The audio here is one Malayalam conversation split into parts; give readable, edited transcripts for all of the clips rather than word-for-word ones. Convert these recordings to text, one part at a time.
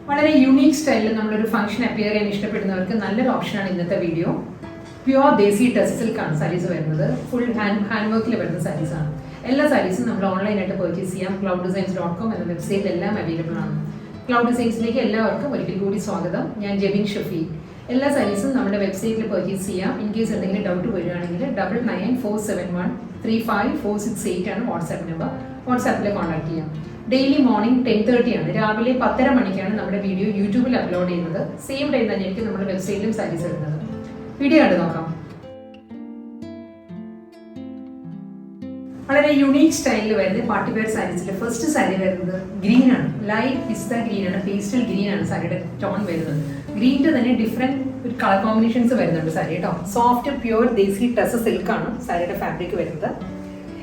വളരെ യൂണീക് സ്റ്റൈലിൽ നമ്മളൊരു ഫംഗ്ഷൻ അപ്പിയർ ചെയ്യാൻ ഇഷ്ടപ്പെടുന്നവർക്ക് നല്ലൊരു ഓപ്ഷനാണ് ഇന്നത്തെ വീഡിയോ. പ്യുവർ ദേസി ടെക്സ് സിൽക്കാണ് സാരീസ് വരുന്നത്. ഫുൾ ഹാൻഡ് വർക്കിൽ വരുന്ന സാരീസാണ്. എല്ലാ സാരീസും നമ്മൾ ഓൺലൈനായിട്ട് പർച്ചേസ് ചെയ്യാം. clouddesigns.com എന്ന വെബ്സൈറ്റിൽ എല്ലാം അവൈലബിൾ ആണ്. ക്ലൗഡ് ഡിസൈൻസിലേക്ക് എല്ലാവർക്കും ഒരിക്കൽ കൂടി സ്വാഗതം. ഞാൻ ജെബിൻ ഷഫി. എല്ലാ സാരീസും നമ്മുടെ വെബ്സൈറ്റിൽ പർച്ചേസ് ചെയ്യാം. ഇൻ കേസ് എന്തെങ്കിലും ഡൗട്ട് വരികയാണെങ്കിൽ 9947145468 ആണ് വാട്സാപ്പ് നമ്പർ. വാട്സാപ്പിൽ കോൺടാക്ട് ചെയ്യാം. ഡെയിലി മോർണിംഗ് 10:30 ആണ്. രാവിലെ 10:30 മണിക്കാണ് നമ്മുടെ വീഡിയോ യൂട്യൂബിൽ അപ്ലോഡ് ചെയ്യുന്നത്. സെയിം ടൈം തന്നെയായിരിക്കും നമ്മുടെ വെബ്സൈറ്റിലും സാരീസ് ഇടുന്നത്. വീഡിയോ കണ്ടു നോക്കാം. വളരെ യുണീക് സ്റ്റൈലിൽ വരുന്ന പാർട്ടി വെയർ സാരീസിലെ ഫസ്റ്റ് സാരി വരുന്നത് ഗ്രീൻ ആണ്. ലൈറ്റ് പിസ്ത ഗ്രീൻ ആണ്, പേസ്റ്റൽ ഗ്രീൻ ആണ് സാരിയുടെ ടോൺ വരുന്നത്. ഗ്രീനിന്റെ തന്നെ ഡിഫറെന്റ് ഒരു കളർ കോമ്പിനേഷൻസ് വരുന്നുണ്ട് സാരി കേട്ടോ. Soft pure desi tussar silk ആണ് സാരിയുടെ ഫാബ്രിക് വരുന്നത്.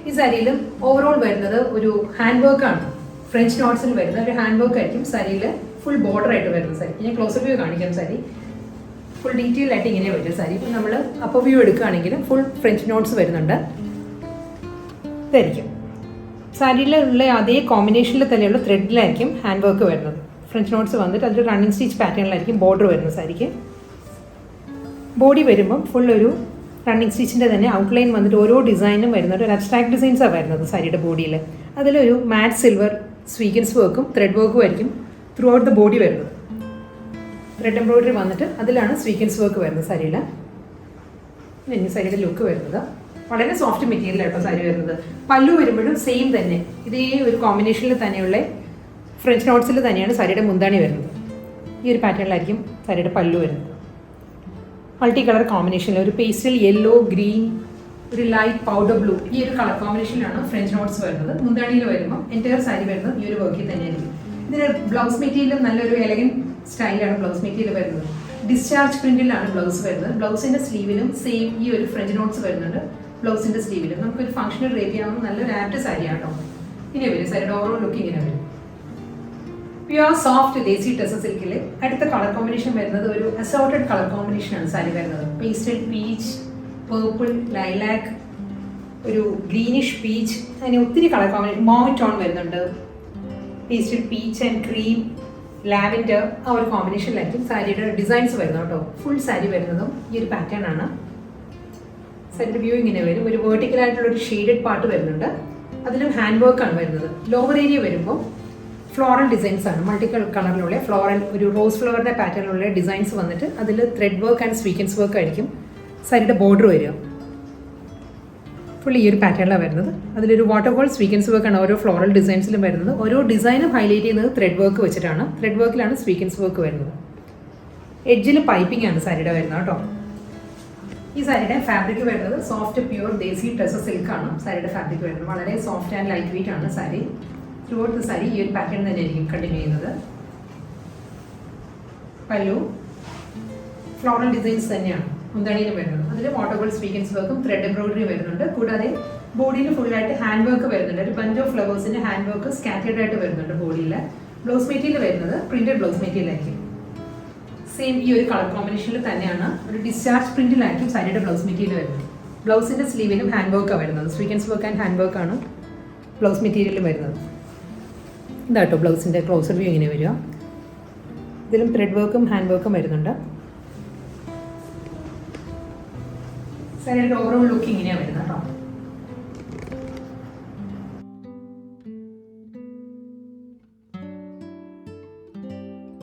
ഈ സാരിയിൽ ഓവറോൾ വരുന്നത് ഒരു ഹാൻഡ് വർക്ക് ആണ്. ഫ്രഞ്ച് നോട്ട്സിൽ വരുന്ന ഒരു ഹാൻഡ് വർക്ക് ആയിരിക്കും സാരിയിൽ ഫുൾ ബോർഡർ ആയിട്ട് വരുന്ന സാരി. ഞാൻ ക്ലോസർ വ്യൂ കാണിക്കാം. സാരി ഫുൾ ഡീറ്റെയിൽ ആയിട്ട് ഇങ്ങനെ വരും സാരി. ഇപ്പം നമ്മൾ അപ്പർ വ്യൂ എടുക്കുകയാണെങ്കിൽ ഫുൾ ഫ്രഞ്ച് നോട്ട്സ് വരുന്നുണ്ട്. ഇതായിരിക്കും സാരിയിലുള്ള അതേ കോമ്പിനേഷനിൽ തന്നെയുള്ള ത്രെഡിലായിരിക്കും ഹാൻഡ് വർക്ക് വരുന്നത്. ഫ്രഞ്ച് നോട്ട്സ് വന്നിട്ട് അതിൽ റണ്ണിങ് സ്റ്റിച്ച് പാറ്റേണിലായിരിക്കും ബോർഡർ വരുന്നത് സാരിക്ക്. ബോഡി വരുമ്പം ഫുൾ ഒരു റണ്ണിങ് സ്റ്റിച്ചിൻ്റെ തന്നെ ഔട്ട്ലൈൻ വന്നിട്ട് ഓരോ ഡിസൈനും വരുന്നുണ്ട്. ഒരു അബ്സ്ട്രാക്ട് ഡിസൈൻസാണ് വരുന്നത് സാരിയുടെ ബോഡിയിൽ. അതിലൊരു മാറ്റ് സിൽവർ സ്വീക്കൻസ് വർക്കും ത്രെഡ് വർക്കും ആയിരിക്കും ത്രൂ ഔട്ട് ദ ബോഡി വരുന്നത്. ത്രെഡ് എംബ്രോയിഡറി വന്നിട്ട് അതിലാണ് സ്വീക്കൻസ് വർക്ക് വരുന്നത് സാരിയിൽ. ഇനി സാരിയുടെ ലുക്ക് വരുന്നത് വളരെ സോഫ്റ്റ് മെറ്റീരിയലായിട്ടോ സാരി വരുന്നത്. പല്ലു വരുമ്പോഴും സെയിം തന്നെ ഇതേ ഒരു കോമ്പിനേഷനിൽ തന്നെയുള്ള ഫ്രഞ്ച് നോട്ട്സിൽ തന്നെയാണ് സാരിയുടെ മുന്താണി വരുന്നത്. ഈ ഒരു പാറ്റേണിലായിരിക്കും സാരിയുടെ പല്ലു വരുന്നത്. മൾട്ടി കളർ കോമ്പിനേഷനിൽ ഒരു പേസ്റ്റൽ യെല്ലോ, ഗ്രീൻ, ഒരു ലൈറ്റ് പൗഡർ ബ്ലൂ, ഈ ഒരു കളർ കോമ്പിനേഷനിലാണ് ഫ്രഞ്ച് നോട്ട്സ് വരുന്നത്. മുന്താണിയിൽ വരുമ്പോൾ എൻറ്റയർ സാരി വരുന്നത് ഈ ഒരു വർക്കിൽ തന്നെയായിരിക്കും. ഇതിന് ബ്ലൗസ് മെറ്റീരിയലും നല്ലൊരു എലഗൻറ്റ് സ്റ്റൈലാണ് ബ്ലൗസ് മെറ്റീരിയൽ വരുന്നത്. ഡിസ്ചാർജ് പ്രിന്റിലാണ് ബ്ലൗസ് വരുന്നത്. ബ്ലൗസിൻ്റെ സ്ലീവിലും സെയിം ഈ ഒരു ഫ്രഞ്ച് നോട്ട്സ് വരുന്നുണ്ട്. ബ്ലൗസിൻ്റെ സ്ലീവിലും നമുക്കൊരു ഫംഗ്ഷണൽ റേറ്റ് ചെയ്യാവുന്ന നല്ലൊരു ആപ്റ്റ് സാരിയാണ് കേട്ടോ. ഇനി വരും സാരിയുടെ ഓവറോൾ ലുക്ക് ഇങ്ങനെ വരും. പ്യുവർ സോഫ്റ്റ് ദേസി ടെക്സ് സിൽക്കിൽ അടുത്ത കളർ കോമ്പിനേഷൻ വരുന്നത് ഒരു അസോർട്ടഡ് കളർ കോമ്പിനേഷനാണ് സാരി വരുന്നത്. പേസ്റ്റൽ പീച്ച്, പേർപ്പിൾ, ലൈലാക്ക്, ഒരു ഗ്രീനിഷ് പീച്ച്, അങ്ങനെ ഒത്തിരി കളർ കോമ്പിനേഷൻ. മോവ് ടോൺ വരുന്നുണ്ട്. Pastel peach and cream, lavender, ആ ഒരു കോമ്പിനേഷനിലായിരിക്കും സാരിയുടെ ഡിസൈൻസ് വരുന്നത് കേട്ടോ. ഫുൾ സാരി വരുന്നതും ഈ ഒരു പാറ്റേൺ ആണ്. സാരിയുടെ വ്യൂ ഇങ്ങനെ വരും. ഒരു വേർട്ടിക്കലായിട്ടുള്ള ഒരു ഷെയ്ഡഡ് പാർട്ട് വരുന്നുണ്ട്. അതിലും ഹാൻഡ് വർക്കാണ് വരുന്നത്. ലോവർ ഏരിയ വരുമ്പോൾ ഫ്ലോറൽ ഡിസൈൻസ് ആണ്. മൾട്ടി കളറിലുള്ള ഫ്ലോറൽ, ഒരു റോസ് ഫ്ലവറിൻ്റെ പാറ്റേണിലുള്ള ഡിസൈൻസ് വന്നിട്ട് അതിൽ thread work and sequins work ആയിരിക്കും സാരിയുടെ ബോർഡർ വരിക. ഫുൾ ഈ ഒരു പാറ്റേണിലാണ് വരുന്നത്. അതിലൊരു വാട്ടർഫോൾ സ്വീക്കൻസ് വർക്കാണ് ഓരോ ഫ്ലോറൽ ഡിസൈൻസിലും വരുന്നത്. ഓരോ ഡിസൈനും ഹൈലൈറ്റ് ചെയ്യുന്നത് ത്രെഡ് വർക്ക് വെച്ചിട്ടാണ്. ത്രെഡ് വർക്കിലാണ് സ്വീക്കൻസ് വർക്ക് വരുന്നത്. എഡ്ജിൽ പൈപ്പിംഗ് ആണ് സാരിയുടെ വരുന്നത് കേട്ടോ. ഈ സാരിയുടെ ഫാബ്രിക് വരുന്നത് സോഫ്റ്റ് പ്യുവർ ദേസി ടെക്സ് സിൽക്കാണ് സാരിയുടെ ഫാബ്രിക് വരുന്നത്. വളരെ സോഫ്റ്റ് ആൻഡ് ലൈറ്റ് വെയിറ്റ് ആണ് sari. Through out the sari ഈ ഒരു പാറ്റേൺ തന്നെയായിരിക്കും കണ്ടിന്യൂ ചെയ്യുന്നത്. പല്ലു ഫ്ലോറൽ ഡിസൈൻസ് തന്നെയാണ് മുന്താണിയിൽ വരുന്നത്. അതിൽ വാട്ടർഫോൾ സ്വീക്കൻസ് വർക്കും ത്രെഡ് എംബ്രോയിഡറി വരുന്നുണ്ട്. കൂടാതെ ബോഡിയിൽ ഫുള്ളായിട്ട് ഹാൻഡ് വർക്ക് വരുന്നുണ്ട്. ഒരു ബഞ്ച് ഓഫ് ഫ്ലവേഴ്സിൻ്റെ ഹാൻഡ് വർക്ക് സ്കാറ്റേഡ് ആയിട്ട് വരുന്നുണ്ട് ബോഡിയിൽ. ബ്ലൗസ് മെറ്റീരിയൽ വരുന്നത് പ്രിന്റഡ് ബ്ലൗസ് മെറ്റീരിയൽ ആയിരിക്കും. സെയിം ഈ ഒരു കളർ കോമ്പിനേഷനിൽ തന്നെയാണ് ഒരു ഡിസ്ചാർജ് പ്രിന്റിലായിരിക്കും സാരിയുടെ ബ്ലൗസ് മെറ്റീരിയൽ വരുന്നത്. ബ്ലൗസിൻ്റെ സ്ലീവിലും ഹാൻഡ് വർക്കാണ് വരുന്നത്. സ്വീക്കൻസ് വർക്ക് ആൻഡ് ഹാൻഡ് വർക്കാണ് ബ്ലൗസ് മെറ്റീരിയലും വരുന്നത്. ഇതാട്ടോ ബ്ലൗസിൻ്റെ ക്ലോസർ വ്യൂ ഇങ്ങനെ വരിക. ഇതിലും ത്രെഡ് വർക്കും ഹാൻഡ് വർക്കും വരുന്നുണ്ട്. സാരിയുടെ ഓവറോൾ ലുക്ക് ഇങ്ങനെയാണ് വരുന്നത് കേട്ടോ.